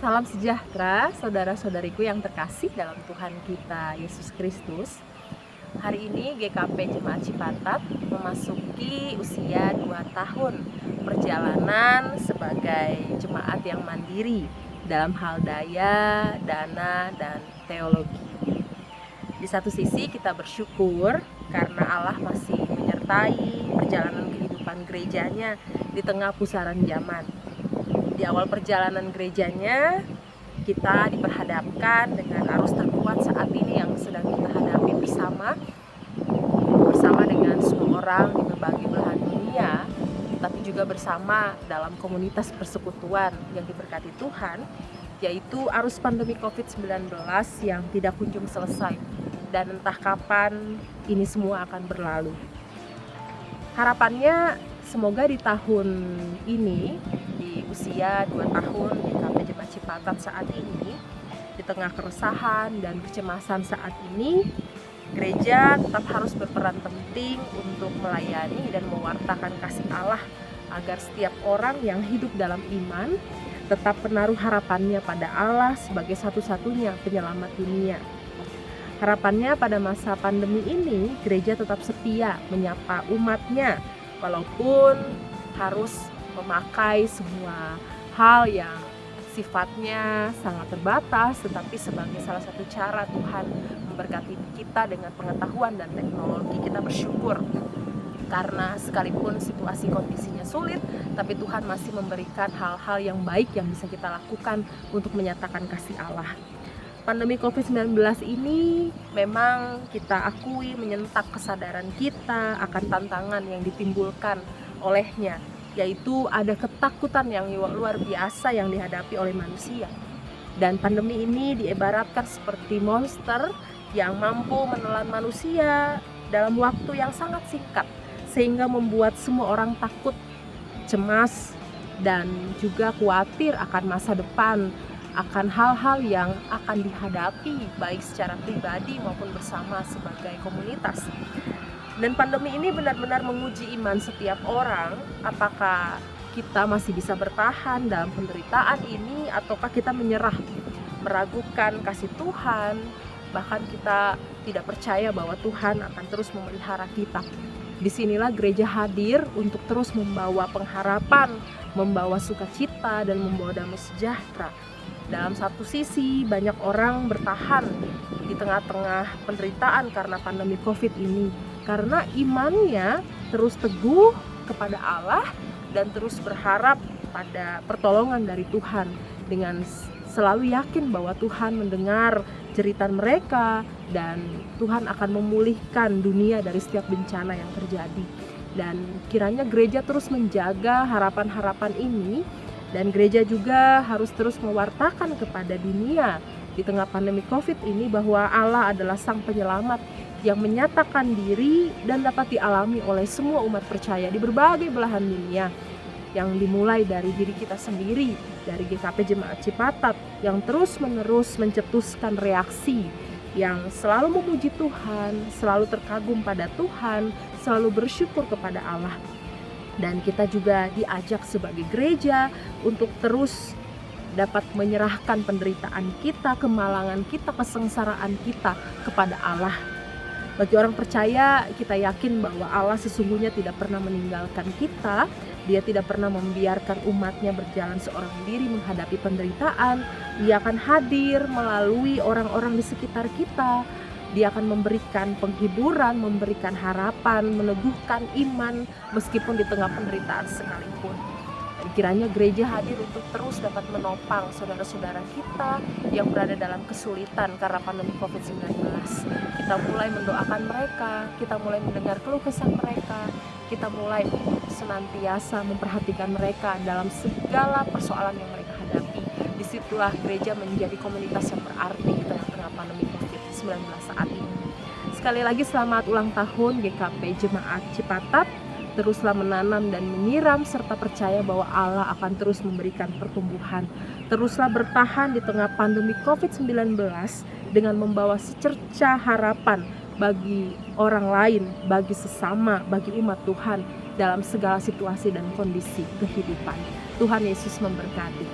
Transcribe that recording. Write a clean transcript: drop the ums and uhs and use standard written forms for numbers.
Salam sejahtera, saudara-saudariku yang terkasih dalam Tuhan kita Yesus Kristus. Hari ini GKP Jemaat Cipatat memasuki usia 2 tahun perjalanan sebagai jemaat yang mandiri dalam hal daya, dana, dan teologi. Di satu sisi kita bersyukur karena Allah masih menyertai perjalanan kehidupan gerejanya di tengah pusaran zaman. Di awal perjalanan gerejanya, kita diperhadapkan dengan arus terkuat saat ini yang sedang kita hadapi bersama dengan semua orang di berbagai belahan dunia, tapi juga bersama dalam komunitas persekutuan yang diberkati Tuhan, yaitu arus pandemi COVID-19 yang tidak kunjung selesai dan entah kapan ini semua akan berlalu. Harapannya semoga di tahun ini, di usia 2 tahun GKP Jemaat Cipatat saat ini, di tengah keresahan dan kecemasan saat ini, gereja tetap harus berperan penting untuk melayani dan mewartakan kasih Allah agar setiap orang yang hidup dalam iman tetap menaruh harapannya pada Allah sebagai satu-satunya penyelamat dunia. Harapannya pada masa pandemi ini, gereja tetap setia menyapa umatnya walaupun harus memakai semua hal yang sifatnya sangat terbatas, tetapi sebagai salah satu cara Tuhan memberkati kita dengan pengetahuan dan teknologi. Kita bersyukur karena sekalipun situasi kondisinya sulit, tapi Tuhan masih memberikan hal-hal yang baik yang bisa kita lakukan untuk menyatakan kasih Allah. Pandemi COVID-19 ini memang kita akui menyentak kesadaran kita akan tantangan yang ditimbulkan olehnya, yaitu ada ketakutan yang luar biasa yang dihadapi oleh manusia. Dan pandemi ini diibaratkan seperti monster yang mampu menelan manusia dalam waktu yang sangat singkat, sehingga membuat semua orang takut, cemas, dan juga khawatir akan masa depan, akan hal-hal yang akan dihadapi baik secara pribadi maupun bersama sebagai komunitas. Dan pandemi ini benar-benar menguji iman setiap orang, apakah kita masih bisa bertahan dalam penderitaan ini ataukah kita menyerah, meragukan kasih Tuhan, bahkan kita tidak percaya bahwa Tuhan akan terus memelihara kita. Disinilah gereja hadir untuk terus membawa pengharapan, membawa sukacita, dan membawa damai sejahtera. Dalam satu sisi banyak orang bertahan di tengah-tengah penderitaan karena pandemi COVID ini, karena imannya terus teguh kepada Allah dan terus berharap pada pertolongan dari Tuhan, dengan selalu yakin bahwa Tuhan mendengar jeritan mereka dan Tuhan akan memulihkan dunia dari setiap bencana yang terjadi. Dan kiranya gereja terus menjaga harapan-harapan ini, dan gereja juga harus terus mewartakan kepada dunia di tengah pandemi COVID ini bahwa Allah adalah Sang Penyelamat yang menyatakan diri dan dapat dialami oleh semua umat percaya di berbagai belahan dunia, yang dimulai dari diri kita sendiri, dari GKP Jemaat Cipatat yang terus-menerus mencetuskan reaksi yang selalu memuji Tuhan, selalu terkagum pada Tuhan, selalu bersyukur kepada Allah. Dan kita juga diajak sebagai gereja untuk terus dapat menyerahkan penderitaan kita, kemalangan kita, kesengsaraan kita kepada Allah. Bagi orang percaya, kita yakin bahwa Allah sesungguhnya tidak pernah meninggalkan kita. Dia tidak pernah membiarkan umatnya berjalan seorang diri menghadapi penderitaan. Dia akan hadir melalui orang-orang di sekitar kita. Dia akan memberikan penghiburan, memberikan harapan, meneguhkan iman meskipun di tengah penderitaan sekalipun. Dan kiranya gereja hadir untuk terus dapat menopang saudara-saudara kita yang berada dalam kesulitan karena pandemi COVID-19. Kita mulai mendoakan mereka, kita mulai mendengar keluh kesah mereka, kita mulai senantiasa memperhatikan mereka dalam segala persoalan yang mereka hadapi. Disitulah gereja menjadi komunitas yang berarti di tengah-tengah pandemi COVID-19 saat ini. Sekali lagi selamat ulang tahun GKP Jemaat Cipatat. Teruslah menanam dan menyiram serta percaya bahwa Allah akan terus memberikan pertumbuhan. Teruslah bertahan di tengah pandemi COVID-19 dengan membawa secerca harapan bagi orang lain, bagi sesama, bagi umat Tuhan dalam segala situasi dan kondisi kehidupan. Tuhan Yesus memberkati.